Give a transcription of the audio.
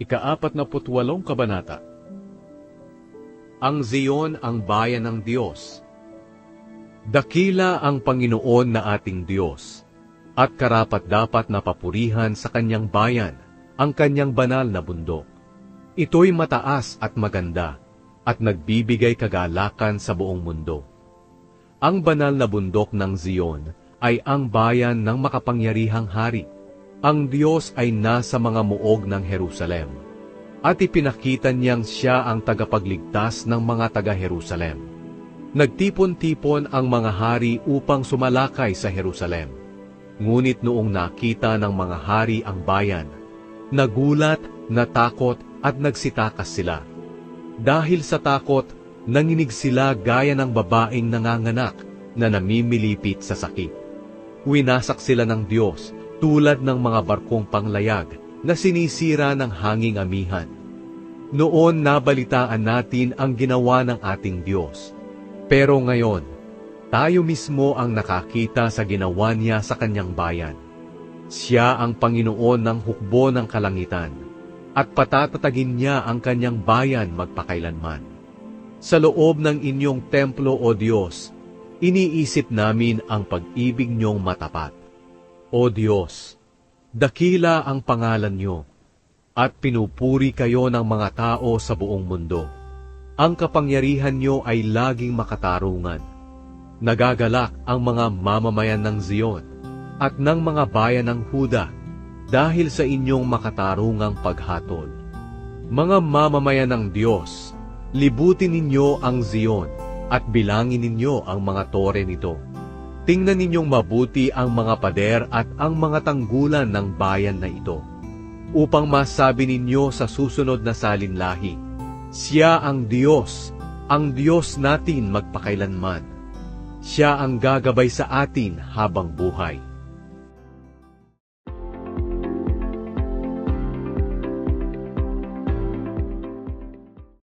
Ika-48 Kabanata. Ang Zion ang bayan ng Diyos. Dakila ang Panginoon na ating Diyos, at karapat-dapat na papurihan sa kanyang bayan, ang kanyang banal na bundok. Ito'y mataas at maganda, at nagbibigay kagalakan sa buong mundo. Ang banal na bundok ng Zion ay ang bayan ng makapangyarihang hari. Ang Diyos ay nasa mga muog ng Jerusalem, at ipinakita niyang siya ang tagapagligtas ng mga taga-Jerusalem. Nagtipon-tipon ang mga hari upang sumalakay sa Jerusalem. Ngunit noong nakita ng mga hari ang bayan, nagulat, natakot at nagsitakas sila. Dahil sa takot, nanginig sila gaya ng babaeng nanganganak na namimilipit sa sakit. Winasak sila ng Diyos tulad ng mga barkong panglayag na sinisira ng hanging amihan. Noon nabalitaan natin ang ginawa ng ating Diyos. Pero ngayon, tayo mismo ang nakakita sa ginawa niya sa kanyang bayan. Siya ang Panginoon ng hukbo ng kalangitan, at patatatagin niya ang kanyang bayan magpakailanman. Sa loob ng inyong templo, O Diyos, iniisip namin ang pag-ibig niyong matapat. O Diyos, dakila ang pangalan niyo, at pinupuri kayo ng mga tao sa buong mundo. Ang kapangyarihan niyo ay laging makatarungan. Nagagalak ang mga mamamayan ng Zion at ng mga bayan ng Huda dahil sa inyong makatarungang paghatol. Mga mamamayan ng Diyos, libutin ninyo ang Zion at bilangin ninyo ang mga tore nito. Tingnan ninyong mabuti ang mga pader at ang mga tanggulan ng bayan na ito, upang masabi ninyo sa susunod na salinlahi, siya ang Diyos natin magpakailanman. Siya ang gagabay sa atin habang buhay.